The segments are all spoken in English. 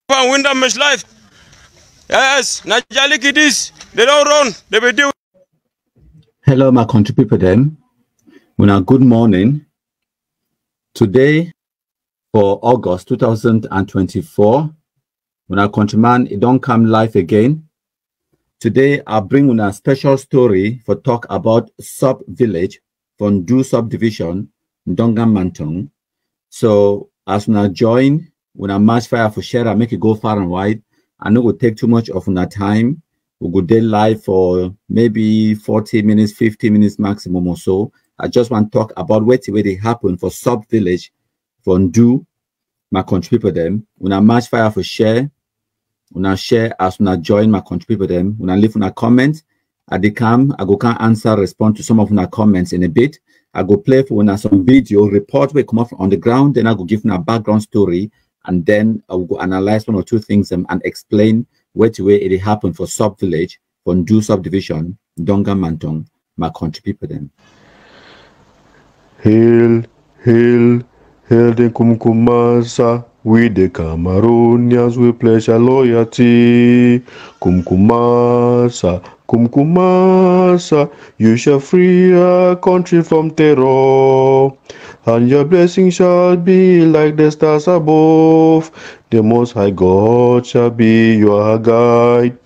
and win them his life. Yes, Najali kiddies, they don't run, they will do. Hello, my country people them. Good morning. Today, for August 2024, when our countryman, it don't come live again. Today, I bring a special story for talk about sub-village from Du subdivision, Ndonga Mantong. So, as we join, when I match fire for share, I make it go far and wide. I know it will take too much of our time. We go day live for maybe 40 minutes, 50 minutes maximum or so. I just want to talk about what they happen for sub-village from Du, my country people them. When I match fire for share, when I share as when I join my country people them, when I leave on a comment, I can answer, respond to some of my comments in a bit. I go play for when I some video report will come off on the ground, then I go give a background story, and then I will go analyze one or two things and explain what way it happened for sub village, for Du subdivision, Ndonga Mantong, my country people them. Hail, hail, hail the Kumkumasa, we the Cameroonians, we pledge our loyalty. Kumkumasa, Kumkumasa, you shall free our country from terror, and your blessing shall be like the stars above. The Most High God shall be your guide.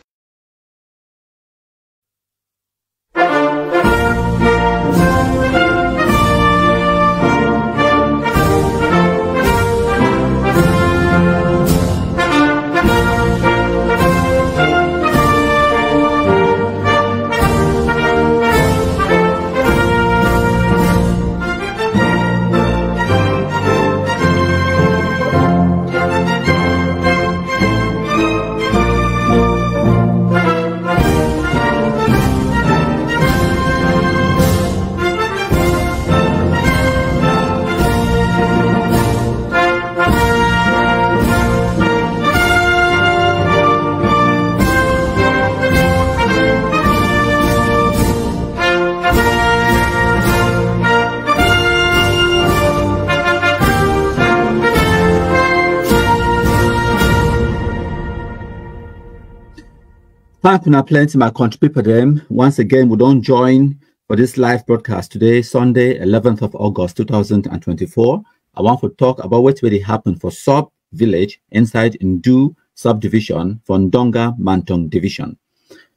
Thank you, plenty my country people them. Once again, we don't join for this live broadcast today, Sunday, 11th of August 2024. I want to talk about what really happened for sub village inside Du subdivision for Ndonga Mantong division.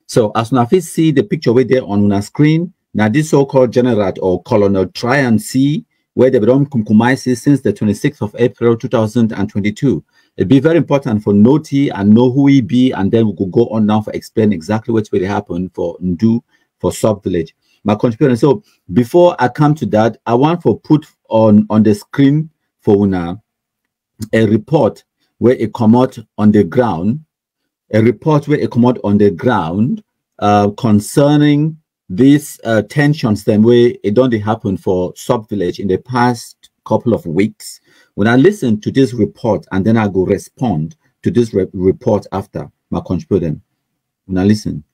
So as now if see the picture right there on our screen, now this so-called general or colonel try and see where they belong Kumkumaisi since the 26th of April 2022. It'd be very important for Noti and know who he be, and then we could go on now for explain exactly what's really happened for Ndu for sub village. My country. So before I come to that, I want to put on the screen for Una a report where it come out on the ground, concerning these tensions then where it don't happen for sub village in the past couple of weeks. When I listen to this report and then I go respond to this report after my contributor. When I listen.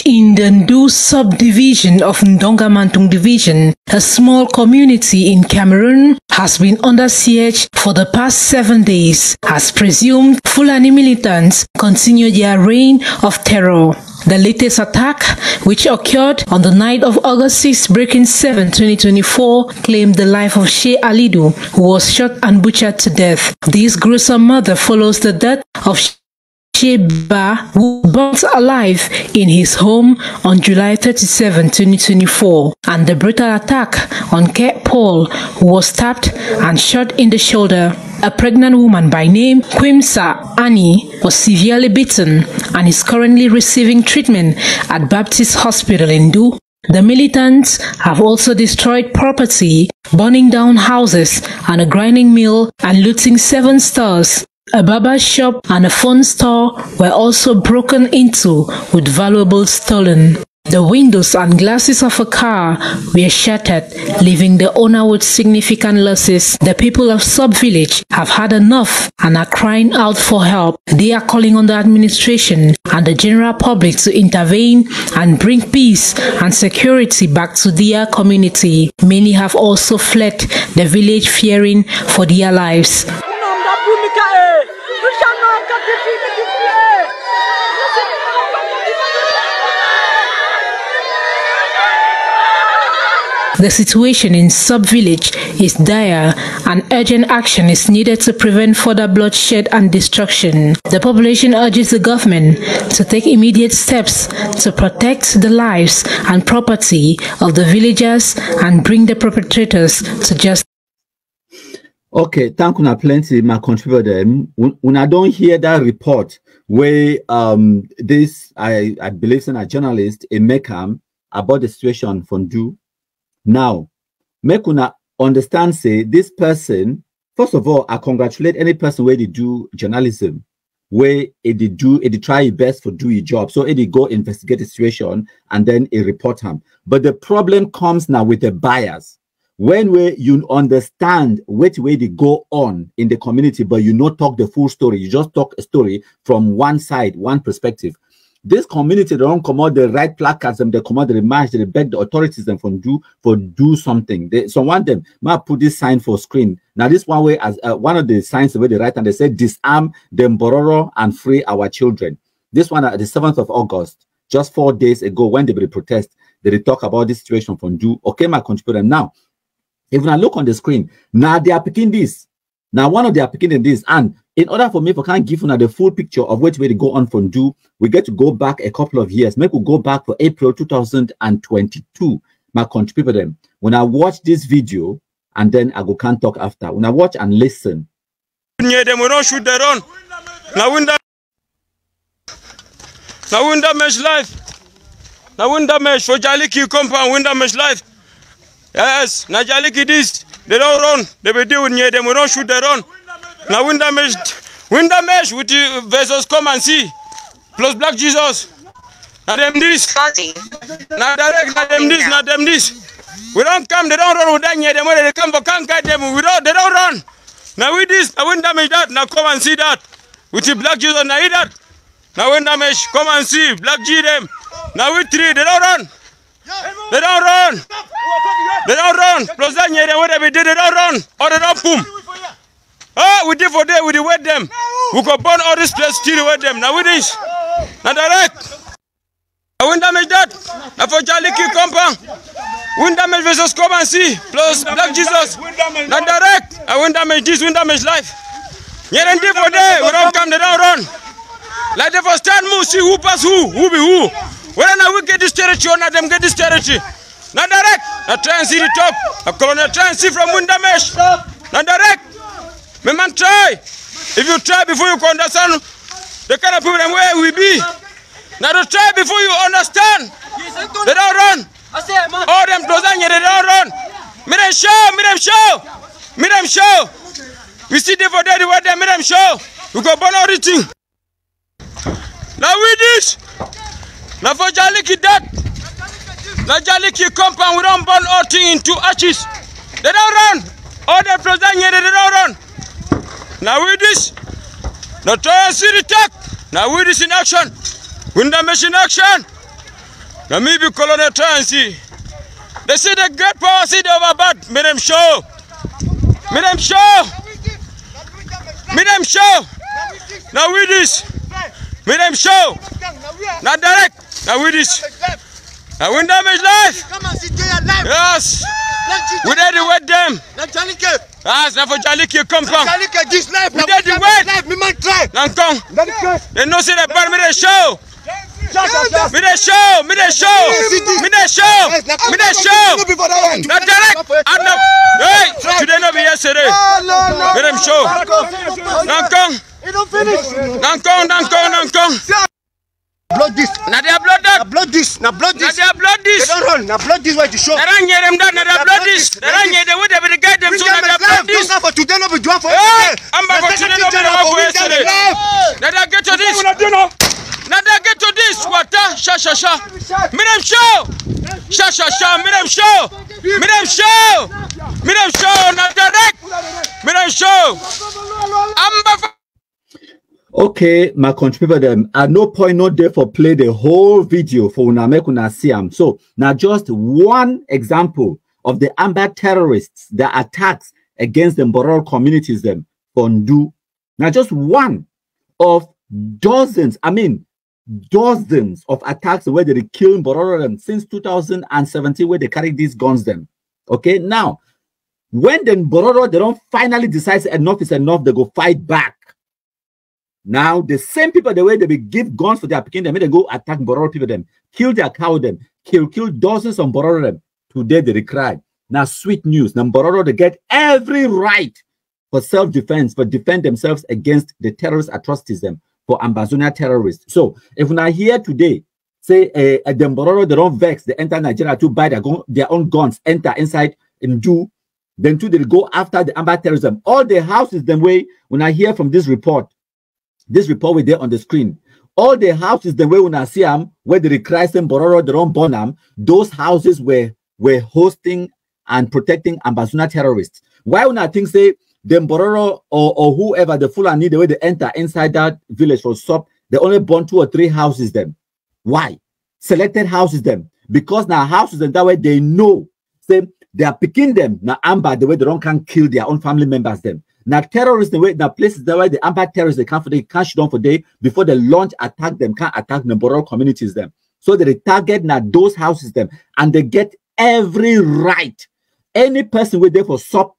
In the Ndu subdivision of Ndonga Mantong division, a small community in Cameroon has been under siege for the past 7 days, as presumed Fulani militants continue their reign of terror. The latest attack, which occurred on the night of August 6, breaking 7, 2024, claimed the life of Sheikh Alidu, who was shot and butchered to death. This gruesome murder follows the death of Sheba, who burnt alive in his home on July 37, 2024, and the brutal attack on Kate Paul, who was stabbed and shot in the shoulder. A pregnant woman by name Kwimsa Annie was severely beaten and is currently receiving treatment at Baptist Hospital in Du. The militants have also destroyed property, burning down houses and a grinding mill and looting 7 stores. A barber shop and a phone store were also broken into with valuables stolen. The windows and glasses of a car were shattered, leaving the owner with significant losses. The people of Sub-Village have had enough and are crying out for help. They are calling on the administration and the general public to intervene and bring peace and security back to their community. Many have also fled the village fearing for their lives. The situation in sub-village is dire and urgent action is needed to prevent further bloodshed and destruction. The population urges the government to take immediate steps to protect the lives and property of the villagers and bring the perpetrators to justice. Okay, thank you plenty, my contributor. When I don't hear that report where this I believe in a journalist in Mekam about the situation from Do. Now, make una understand say this person, first of all, I congratulate any person where they do journalism, where they try your best for do your job. So they go investigate the situation and then they report them. But the problem comes now with the bias. When you understand which way they go on in the community, but you not talk the full story, you just talk a story from one side, one perspective. This community, they don't come out the right placards and they come out the remarks, they beg the authorities and do something. Someone them might put this sign for screen. Now this one way as one of the signs the way they write and they say disarm the Mbororo and free our children. This one at the 7th of August, just 4 days ago when they will protest, they talk about this situation from Do. Okay, my contributor now. If I look on the screen, now they are picking this. Now one of they are picking this, and in order for me, if I can't give you the full picture of which way to go on from Do, we get to go back a couple of years. Maybe we'll go back for April 2022. My contributor them. When I watch this video, and then I go can't talk after. When I watch and listen. We don't shoot their own. Now winda mesh life. Now winda mesh for Jaliki compound winda mesh life. Yes, Najaliki this. They don't run. They be deal with me. They don't shoot their own. Now winda mesh with the vessels come and see. Plus Black Jesus. Now them this. Now direct. Now them this. We don't come. They don't run with that. Them when they come but can't guide them. They don't run. Now with this. Now winda mesh that. Now come and see that. With the Black Jesus. Now eat that. Now winda mesh come and see Black G them. Now with 3. They don't run. They don't run. They don't run. Plus that whatever they did, they don't run. Or they don't boom. Oh, we did for them, we did wet them. We could burn all this place, still wet them. Now with this. Now direct. I won't damage that. Now for Jaliki compound. Won't damage versus come and see. Plus Black Jesus. Now direct. I won't damage this, won't damage life. Yeah, then did for them. We don't come, they don't run. Like they for stand move, see who pass who be who. Whether now we get this territory or not, them get this territory. Now direct. Now try and see the top. A colonel try and see from Windamesh. Now direct. My man try. If you try before you can understand the kind of people and where we be. Now to try before you understand. They don't run. All them closing they don't run. Me them show. We see them for there, what they me them show. We go burn everything. Now with this. Now for Jaliki that. Now Jaliki compound, we don't burn all things into ashes. They don't run. All the frozen here, they don't run. Now with this. Now try and see the tech. Now with this in action. Winda machine action. Now maybe Colonel try and see. They see the great power, see the overbad. Me them show. Me them show. Me them show. Now with this. Me them show. Now direct. Now with this. Now win damage life. Come and see their life. Yes. We did the wet them. Yes, now for Jaliki compound. Jaliki this life. We did the wet. Me man try. Now come. They no see the part. Me they show. Me they show. Me they show. Me they show. Me they show. Now direct. Hey, today no be yesterday. Me them show. Now come. Now come. Blood this. Now they are blood that. Now blood this. Now blood this. Now they are blood this. They don't run. Now blood this way to show. They don't hear them that. Now they are blood this. They don't hear them. They will guide them. So now they are blood this. For today, no be doing for yesterday. I'm back for today. No be doing for yesterday. Now they get to this. Now they get to this. Water. Sha. Me them show. Sha. Me them show. Me them show. Me them show. Now direct. Me them show. I'm back for. Okay, my contributor them at no point not there for play the whole video for una make una see am. So now just one example of the Amber terrorists, the attacks against the Mbororo communities them on Do. Now just one of dozens of attacks where they kill Mbororo them since 2017 where they carry these guns them. Okay, now, when the Mbororo, they don't finally decide enough is enough, they go fight back. Now, the same people, the way they will give guns for their Pekin, they go attack Mbororo people, them, kill their cow, them, kill dozens of Mbororo, them. Today, they cry. Now, sweet news. Now, Mbororo, they get every right for self-defense, for defend themselves against the terrorist atrocities, them, for Ambazonia terrorists. So, if we're here today, say, the Mbororo, they don't vex, they enter Nigeria to buy their own guns, enter inside and do, then too, they go after the Amba terrorism. All the houses, them way, when I hear from this report we there on the screen, all the houses, the way when I see them, where they cry them, Mbororo, they don't burn them, those houses were hosting and protecting Ambazonia terrorists. Why when I think, say, the Mbororo or whoever, the Fulani, the way they enter inside that village for SOP, they only burn 2 or 3 houses them. Why? Selected houses them. Because now houses and that way they know, say, they are picking them, now Amba, the way they don't can kill their own family members them. Now terrorists, the way, now places the way the Amba terrorists, they can't shoot down for day before they launch attack them, can't attack the Mbororo communities them. So they target now those houses them, and they get every right. Any person with there for SOP,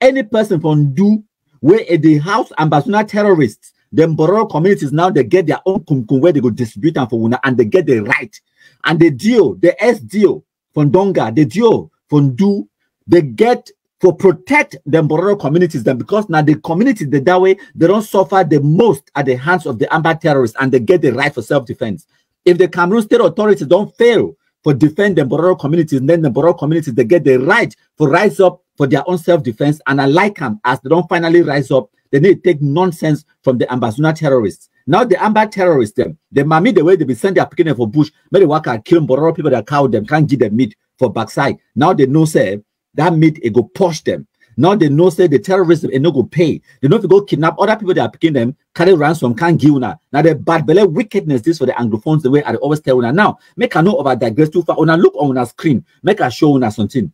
any person from do where the house Ambazonia terrorists, the Mbororo communities now they get their own kumkum where they go distribute them for Wuna, and they get the right. And the deal, the SDO from Donga, the deal from do, they get for protect the Mbororo communities then, because now the communities that way they don't suffer the most at the hands of the Amba terrorists, and they get the right for self-defense. If the Cameroon state authorities don't fail for defend the Mbororo communities, then the Mbororo communities they get the right for rise up for their own self-defense. And I like them as they don't finally rise up, they need to take nonsense from the Ambazonia terrorists. Now the Amba terrorists them, the mommy the way they be send their picking for bush, maybe work and kill Mbororo people that cow them, can't give them meat for backside. Now they know say that meat it go push them. Now they know say the terrorists and no go pay. They know if you go kidnap other people that are picking them, carry ransom, can't give una. Now the bad belly wickedness this for the Anglophones the way I always tell una. Now make a note about digress too far. Una look on our screen, make a show una something.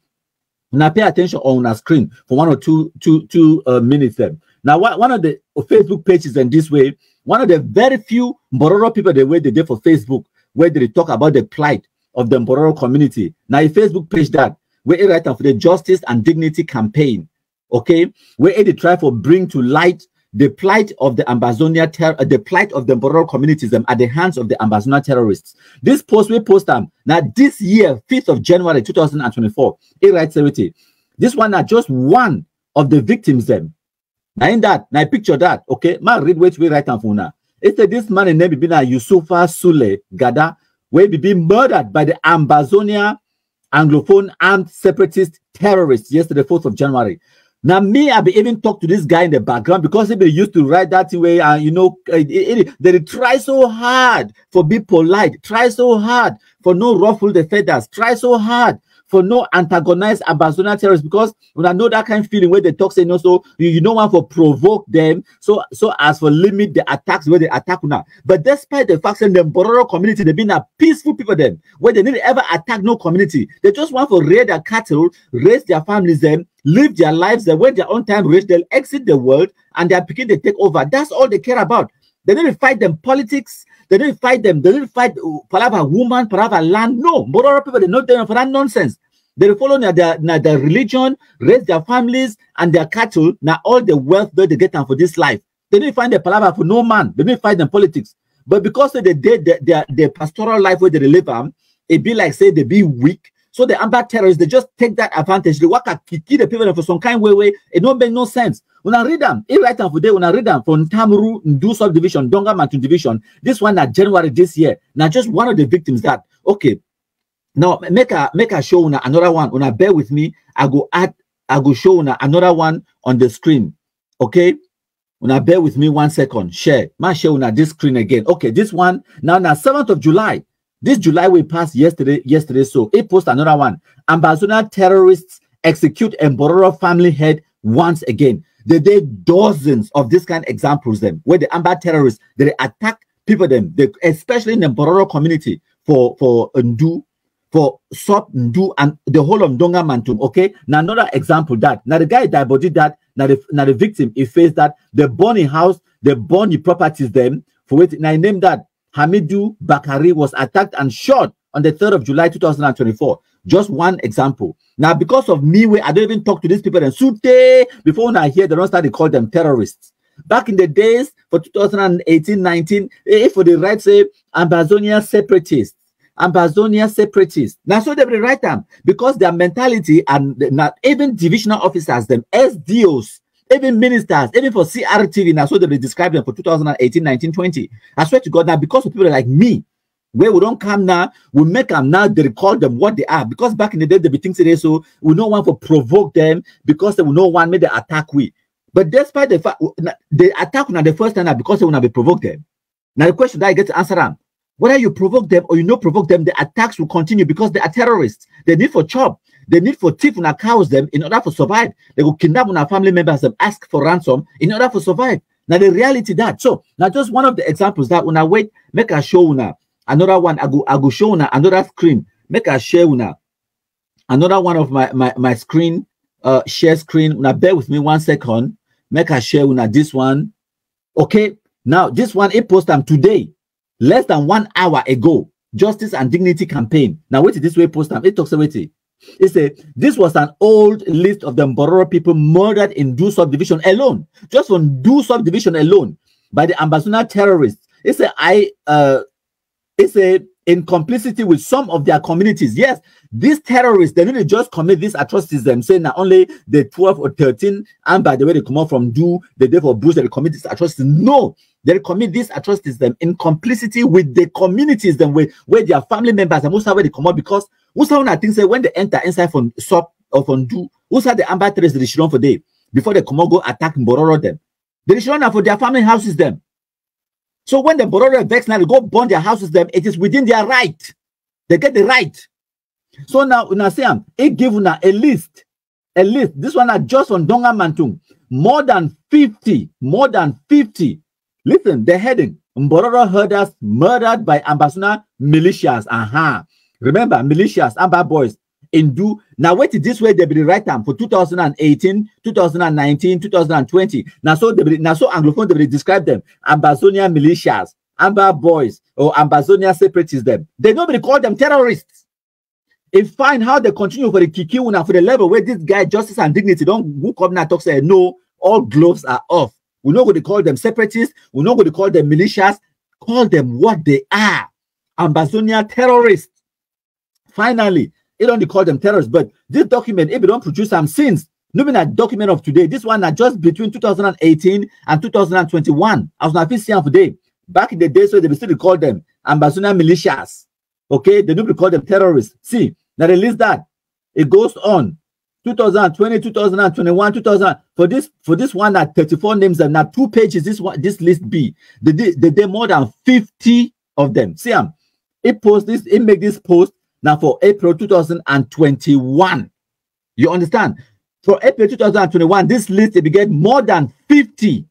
Now pay attention on our screen for 1 or 2 minutes then. Now one of the Facebook pages in this way, one of the very few Mbororo people the way they did for Facebook, where they talk about the plight of the Mbororo community. Now a Facebook page that where it write for the Justice and Dignity campaign, okay, where they try to bring to light the plight of the Ambazonia the plight of the Mbororo communities at the hands of the Ambazonia terrorists. This post we post them now this year, 5th of January 2024. It writes everything. This one are just one of the victims them. Now in that, now picture that, okay, man read which we write down for now. It said this man in name be Yusufa Sule Gada, where be being murdered by the Ambazonia Anglophone armed separatist terrorists yesterday, 4th of January. Now, me, I be even talk to this guy in the background because he be used to write that way, and you know, they try so hard for be polite, try so hard for no ruffle the feathers, try so hard for no antagonize Ambazonia terrorists, because when I know that kind of feeling where they talk, say no, so you don't want to provoke them, so as for limit the attacks where they attack now. But despite the fact that the Mbororo community, they've been a peaceful people then, where they didn't ever attack no community. They just want to raid their cattle, raise their families then, live their lives there, when their own time reach, they'll exit the world and they're beginning to take over. That's all they care about. They didn't fight them politics. They didn't fight them. They didn't fight Palava woman, Palava land. No, Mbororo people, they're not there for that nonsense. They follow their religion, raise their families and their cattle. Now all the wealth that they get them for this life. They didn't find the Palava for no man. They didn't fight them politics. But because they did their pastoral life where they live, it be like say they be weak. So the Amba terrorists, they just take that advantage. They work at kill the people for some kind of way. It don't make no sense. When I read them, it right now for day, when I read them from Tamuru, Ndu subdivision, Donga Mantun division, this one at January this year. Now just one of the victims that, okay, now make a show una another one. Una bear with me, I go show una another one on the screen. Okay? Una bear with me 1 second. Share. Ma share una this screen again. Okay, this one now 7th of July. This July we passed yesterday. So it post another one. Ambazonia terrorists execute Mbororo family head once again. They did dozens of this kind of examples them where the Amba terrorists they attack people them, especially in the Mbororo community for Ndu, for Sop Ndu and the whole of Donga Mantum. Okay, now another example that now the guy that body that now the victim he faced that the burning house, the burning properties them for which now I named that Hamidou Bakari was attacked and shot on the 3rd of July 2024. Just one example. Now, because of me, where I don't even talk to these people and Sute, before when I hear they don't start to call them terrorists. Back in the days for 2018-19, if for the right say Ambazonia separatists, Ambazonia separatists. Now, so they will write them because their mentality and not even divisional officers, them SDOs, even ministers, even for CRTV, now so they will describe them for 2018, 19, 20. I swear to God, now because of people like me, where we don't come now, we make them now, they recall them what they are. Because back in the day, they be things today, so we don't want to provoke them because they will not want me to attack we. But despite the fact they attack now the first time now because they will not be provoked them. Now the question that I get to answer them, whether you provoke them or you not provoke them, the attacks will continue because they are terrorists. They need for chop. They need for thief and cows them in order to survive. They will kidnap our family members and ask for ransom in order to survive. Now the reality that. So now just one of the examples that when I wait, make a show now. Another one, I go show now another screen. Make a share now. Another one of my screen, share screen. Now bear with me 1 second. Make a share now this one. Okay. Now this one it posted today. Less than 1 hour ago, Justice and Dignity campaign. Now, wait, this way post time. It talks about it. It said this was an old list of the Mbororo people murdered in Do subdivision alone. Just on Do subdivision alone by the Ambazonia terrorists. It said it's in complicity with some of their communities. Yes, these terrorists, they didn't just commit these atrocities themselves. Not only the 12 or 13, and by the way they come out from Do, the day for Bruce, they commit these atrocities. No. They commit these atrocities them in complicity with the communities them where their family members and most of where they come out because most of things say when they enter inside from SOP or from Do, most of the amber terrorists they should run for day before they come out go attack Mbororo them. They should run for their family houses them. So when the Mbororo vex now they go burn their houses them, it is within their right. They get the right. So now say it give una a list. This one are just on Donga Mantung. More than 50. Listen, the heading, Mbororo herders murdered by Ambazonia militias. Remember, militias, Amba boys, in Do. Now, wait this way, they be right time for 2018, 2019, 2020. Now, so Anglophone, they will describe them. Ambazonia militias, Amba boys, or Ambazonia separatists them. They nobody call them terrorists. If find how they continue for the Kikiuna, for the level where this guy, Justice and Dignity, don't go come now talk, say, no, all gloves are off. We're not going to call them separatists. We're not going to call them militias. Call them what they are. Ambazonia terrorists. Finally, you don't call them terrorists, but this document, if you don't produce some since, not a document of today, this one are just between 2018 and 2021. I was not seeing today. Back in the day, so they still call them Ambazonia militias. Okay, they don't call them terrorists. See, now they list that. It goes on. 2020, 2021, 2000 for this one at 34 names and now 2 pages. This list B. They did more than 50 of them. See, it make this post now for April 2021. You understand? For April 2021, this list they get more than 50.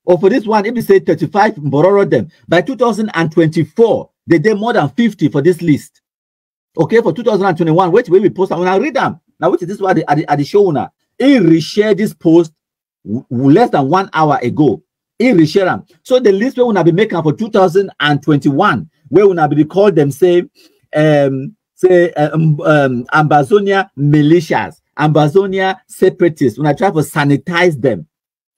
Or for this one, if you say 35 Mbororo them by 2024, they did more than 50 for this list. Okay, for 2021, which way we post, I want to read them. Now, which is this one at the show now? He reshared this post less than 1 hour ago. He reshared them. So the list we will be making for 2021, where we will be called them, Ambazonia militias, Ambazonia separatists. When I try to sanitize them,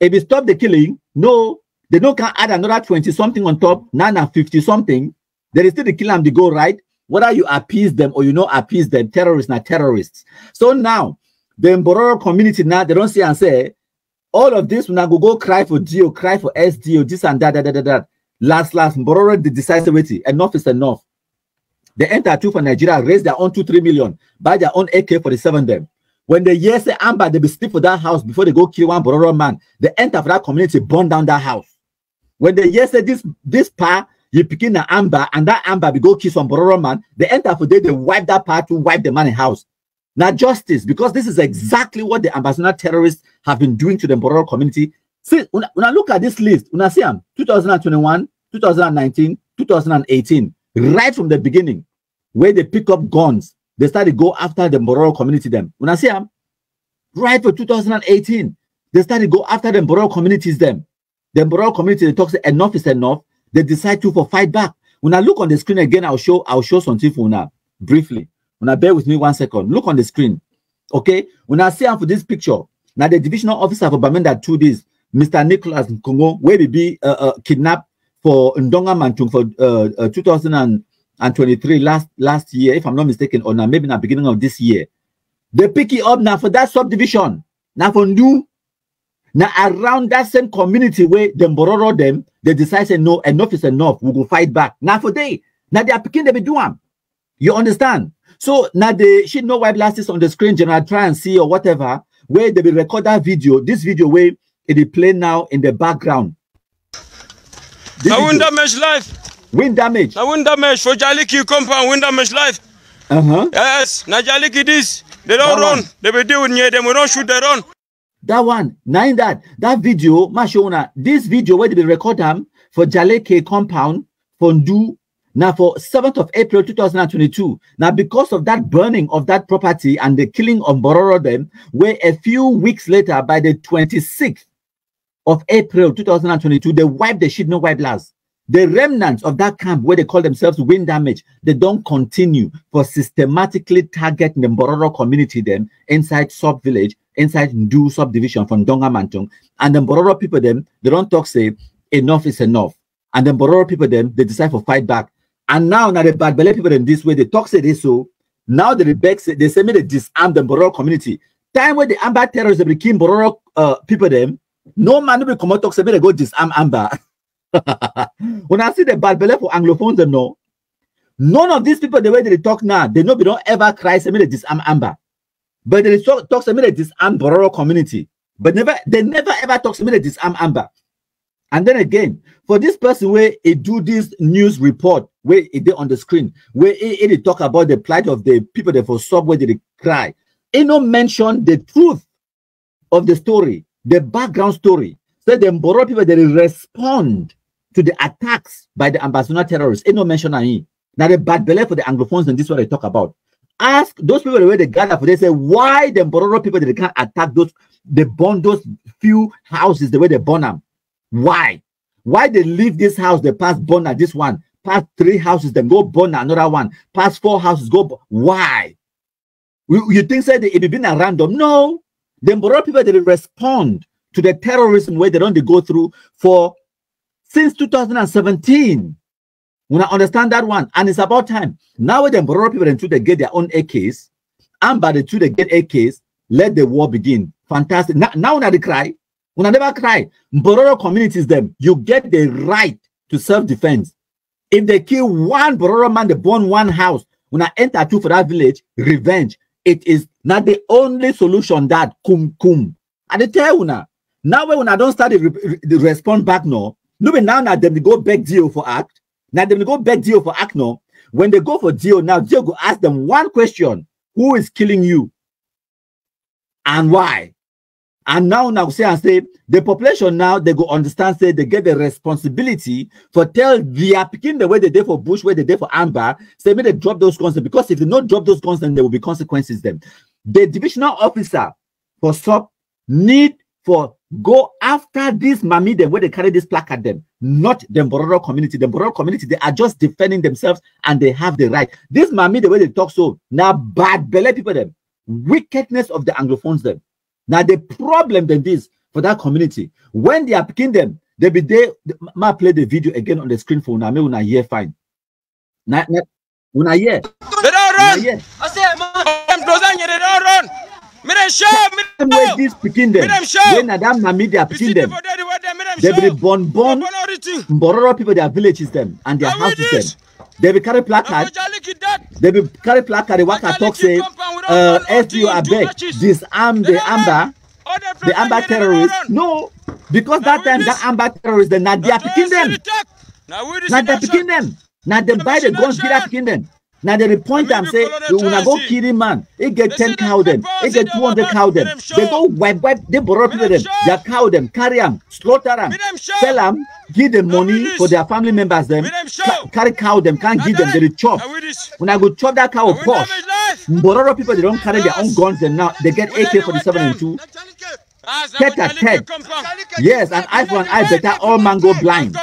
if you stop the killing, no, they don't can add another 20 something on top. Now 50 something. There is still the kill and the go right. Whether you appease them or you not appease them, terrorists not terrorists. So now, the Mbororo community now, they don't see and say, all of this, when I go cry for DO, cry for SDO, this and that. Last, Mbororo, they decide, enough is enough. They enter two for Nigeria, raise their own 2-3 million, buy their own AK-47 them. When they hear say Amber, they be sleep for that house before they go kill one Mbororo man. They enter for that community, burn down that house. When they hear say this part, you pick in an Amber, and that Amber be go kill some Mbororo man, they enter for day, they wipe that part to wipe the man in house. Now justice, because this is exactly what the Ambazonia terrorists have been doing to the Mbororo community. See, when I look at this list, when I see them, 2021, 2019, 2018, right from the beginning, where they pick up guns, they started to go after the Mbororo community them. When I see them, right for 2018, they started to go after the Mbororo communities them. The Mbororo community, they talk, say enough is enough. They decide to fight back. When I look on the screen again, I'll show something for now. briefly. Now bear with me 1 second. Look on the screen. Okay, when I see for this picture, now the divisional officer for Bamenda 2 days, Mr. Nicholas Nkongo, where he be kidnapped for Ndonga Mantung for 2023 last year, if I'm not mistaken, or now maybe in the beginning of this year. They pick it up now for that subdivision. Now for Ndu, now around that same community where them Mbororo them, they decide say no, enough is enough. We will fight back. Now for they are picking them do them. You understand? So now they should know why blast is on the screen, general try and see or whatever, where they will record that video. This video where it is playing now in the background. Now wind damage live. Wind damage. Now wind damage for Jaliki compound, wind damage live. Yes, now Jaliki this. They don't run. They will deal with near them. We don't shoot, they run. That one, now in that video, Mashona, this video where they will record them for Jaliki compound, for Ndu, now for 7th of April 2022. Now because of that burning of that property and the killing of Mbororo them, where a few weeks later, by the 26th of April 2022, they wiped the shit, no wipe last. The remnants of that camp where they call themselves wind damage, they don't continue for systematically targeting the Mbororo community them inside sub-village, inside Ndu subdivision from Ndonga Mantung. And the Mbororo people them, they don't talk say, enough is enough. And the Mbororo people them, they decide for fight back. And now the bad belly people in this way, they talk say this so. Now the rebels, they say me they disarm the Mbororo community. Time where the Amber terrorists, they became Mbororo people them, no man will come out talk say me they go disarm Amber. When I see the bad belly for Anglophones, they know. None of these people, the way they talk now, they know they don't ever cry say me they disarm Amber. But they talk say me they disarm Mbororo community. But they never ever talk say me they disarm Amber. And then again, for this person where he do this news report, where it did on the screen, where he talk about the plight of the people that for subway they cry, he no mention the truth of the story, the background story. So the Mbororo people they respond to the attacks by the Ambassador terrorists. He no mention any. Now the bad belly for the Anglophones, and this is what they talk about. Ask those people where they gather for, they say why the Mbororo people they can't attack those, they burn those few houses the way they burn them. Why? Why they leave this house, they pass burn at this one, pass 3 houses, then go burn another one, pass 4 houses, go. Why? You think say it be been a random? No. The Mbororo people they respond to the terrorism where they don't go through for since 2017. When I understand that one, and it's about time. Now when the Mbororo people they get their own AKs, and by the two they get AKs, let the war begin. Fantastic. Now when they cry. When I never cry, Mbororo communities them, you get the right to self-defense. If they kill one Mbororo man, they burn one house. When I enter two for that village, revenge. It is not the only solution that kum. And they tell you now when I don't start the respond back no now them they go back deal for act. Now them they go back deal for act no. When they go for deal now, deal go ask them one question: who is killing you and why? And now say the population now they go understand say they get the responsibility for tell they are picking the way they did for Bush, where they did for Amber, say may they drop those guns, because if they not drop those guns, then there will be consequences then. The divisional officer for SUP need for go after this mami them where they carry this placard them, not the Mbororo community. The Mbororo community, they are just defending themselves and they have the right. This mami the way they talk so now bad belly people them, wickedness of the Anglophones them. Now the problem then is for that community, when they are picking them, they be there. Ma play the video again on the screen for una. Me una hear fine. Una hear. They don't run. I say, man, they don't run. Me dem show. Where this picking them? When Adam Mami they are picking them, they be born Mbororo people, their villages them and their houses them. They be carry placard. They be carry placard. They walk and talk say, SU abeg disarm the Amber terrorists. No, because that time that Amber terrorists, then now they are picking them. Now they are picking them. Now they buy the guns, they are picking them. Now they point them say, you wanna go kill him man. He get 10 cow them. He get 200 cow them. They go wipe. They borrow people them. They cow them, carry them, slaughter them, sell them, give them money for their family members them. Carry cow them, can't give them. They chop. When I go chop that cow, posh. Mbororo people they don't carry their own guns them now. They get AK-47 and 2. Tet. Yes, an eye for an eye better. All man go blind.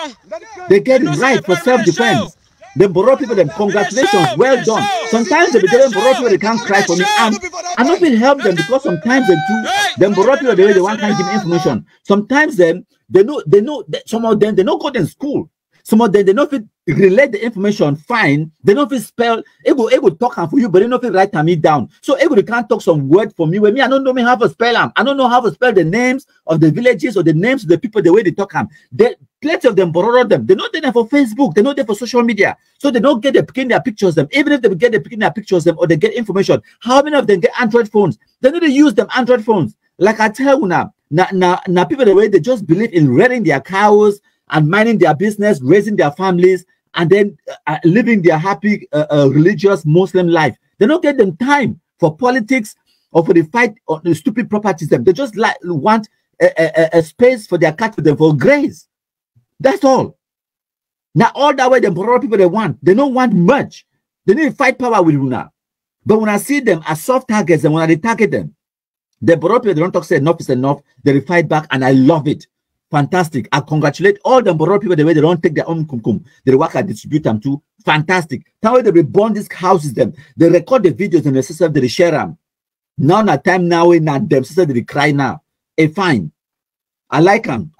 They get it right for self-defense. The Mbororo people, them congratulations, well done. Sometimes they be telling Mbororo people they can't cry for me, and I don't feel help them because sometimes they do. The Mbororo people the way they want can't give me information. Sometimes them they know some of them they don't go to school. Some of them they don't fit relate the information fine. They don't fit spell. It will talk for you, but they don't fit write me down. So they can't talk some word for me. When me I don't know me how to spell them. I don't know how to spell the names of the villages or the names of the people the way they talk them. Plenty of them borrow them. They know they're for Facebook. They know they're for social media. So they don't get their pictures them. Even if they get their pictures them or they get information. How many of them get Android phones? They need to use them Android phones. Like I tell you now people the way they just believe in rearing their cows and minding their business, raising their families, and then living their happy religious Muslim life. They don't get them time for politics or for the fight on the stupid properties. Them. They just want a space for their cattle them for graze. That's all. Now all that way the Mbororo people they don't want much. They need to fight power with Una. But when I see them as soft targets and when I target them, the Mbororo people they don't talk say enough is enough. They fight back and I love it. Fantastic. I congratulate all the Mbororo people the way they don't take their own kumkum. They work and distribute them too. Fantastic. That way they reborn these houses them. They record the videos and they share them. Now time now them they cry now. Fine. I like them.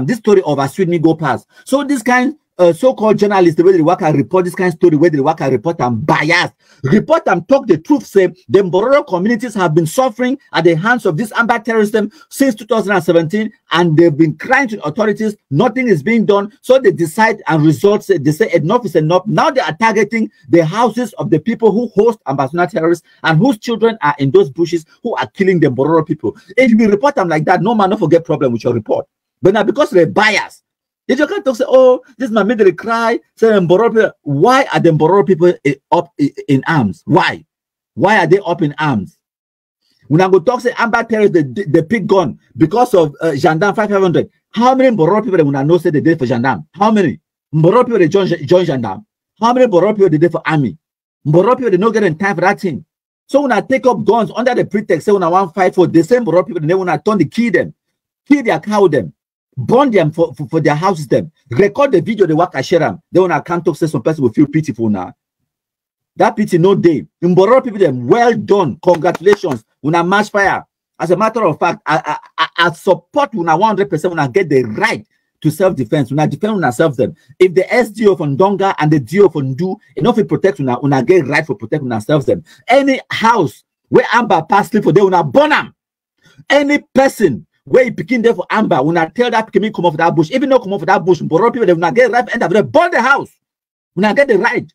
This story of a sweet me go past. So this kind so-called journalists, the way they work and report this kind of story, where they work and report and biased. Report and talk the truth, say the Mbororo communities have been suffering at the hands of this armed terrorism since 2017, and they've been crying to the authorities, nothing is being done. So they decide and results, they say enough is enough. Now they are targeting the houses of the people who host ambassador terrorists and whose children are in those bushes who are killing the Mbororo people. If you report them like that, no man, don't forget problem with your report. But now because they're biased, if you can't talk, say, oh, this man made them cry, say Mbororo people. Why are the Mbororo people up in arms? Why? Why are they up in arms? When I go talk, say Amber terrorists, they pick gun because of gendarme 500. How many Mbororo people when I know say they did for gendarme? How many Mbororo people they join gendarme? How many Mbororo people they did for army? Mbororo people they not getting time for that thing. So when I take up guns under the pretext, say when I want to fight for the same Mbororo people, they when I turn to kill them, kill their cow them. Burn them for their houses them. Record the video they work and share them. Then when I can't talk, say some person will feel pitiful now. That pity no day. Mbororo people them well done. Congratulations. When I match fire. As a matter of fact, I support when I 100% when I get the right to self-defense. When I defend when I self them. If the SDO from Donga and the DO from Do enough to protect when I get right for protect when I self them. Any house where Amber pass sleep for them when I burn them. Any person where you begin there for Amber, when I tell that people come off that bush, even though come off that bush, Mbororo people, they will not get right end up, they burn the house. When I get the right,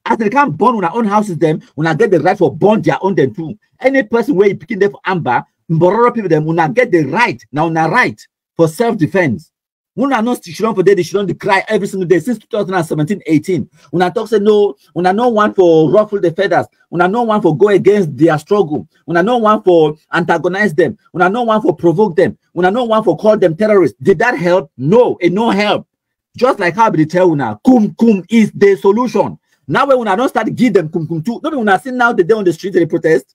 as they can't burn when our own houses, them, when I get the right for burn their own them too. Any person where you begin there for Amber, Mbororo people, them will not get the right, now not right for self-defense. When I know she don't for they shouldn't cry every single day since 2017-18. When I talk say no, when I know one for ruffle the feathers, when I know one for go against their struggle, when I know one for antagonize them, when I know one for provoke them, when I know one for call them terrorists, did that help? No, it no help. Just like how they tell you now, kum is the solution. Now when I don't start to give them kum too, no, when I see now the day on the street they protest,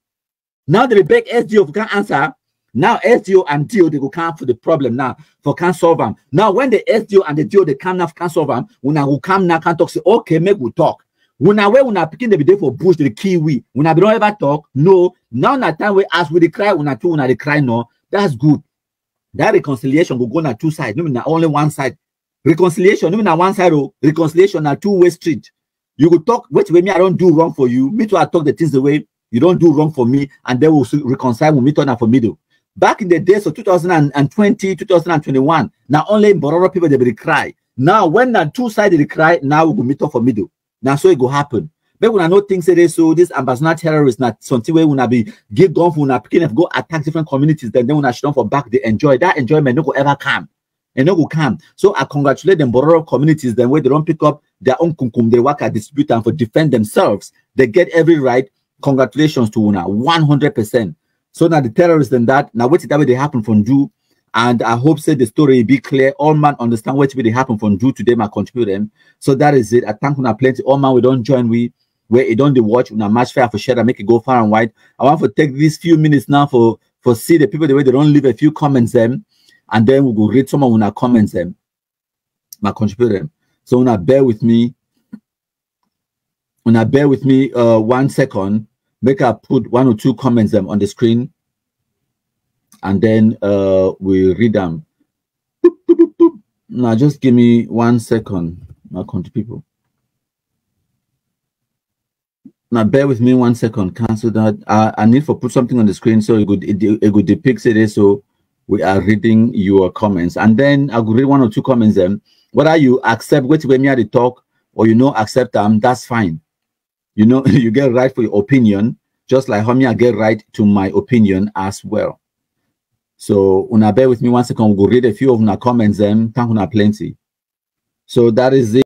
now they beg SDO if can't answer. Now SDO and DO they go come for the problem now for can't solve them. Now when the SDO and the DO they come now can't solve them, when I will come now can't talk say okay make we talk. When I picking the video for bush the kiwi, when I don't ever talk no. Now that time we ask we they cry when I two when I they cry no. That's good. That reconciliation will go on two sides. No, not only one side. Reconciliation no na one side. Oh, reconciliation na two-way street. You will talk which way me I don't do wrong for you. Me too I talk the things the way you don't do wrong for me, and they will reconcile with me turn for middle. Back in the days of 2020, 2021, now only Mbororo people they will cry. Now when the two sides they cry, now we will meet up for middle. Now so it go happen. But when I know things say so this ambassador terrorists not something where when I be give gun for when I picking go attack different communities, then when I should for back they enjoy that enjoyment no go ever come. And no go come. So I congratulate the Mbororo communities then where they don't pick up their own kumkum, they work at distribute and for defend themselves. They get every right. Congratulations to Una 100%. So now the terrorists then that now what that way they happen from Jew, and I hope say the story be clear. All man understand what they happen from Jew to them and contribute them. So that is it. I thank Una plenty. All man we don't join we where it don't they watch Una match fair for share and make it go far and wide. I want to take these few minutes now for see the people the way they don't leave a few comments them, and then we will read some of Una comments them. My contribute them. So Una bear with me. Una bear with me 1 second. Make I put 1 or 2 comments on the screen, and then we read them. Boop, boop, boop, boop. Now just give me 1 second, my country people. Now bear with me 1 second. Cancel that. I need to put something on the screen so it could depict it. So we are reading your comments, and then I could read 1 or 2 comments. Them whether you accept what we me to talk or you know accept them, that's fine. You know you get right for your opinion, just like how me I get right to my opinion as well. So una bear with me 1 second. We'll read a few of my comments. Them thank una plenty. So that is it.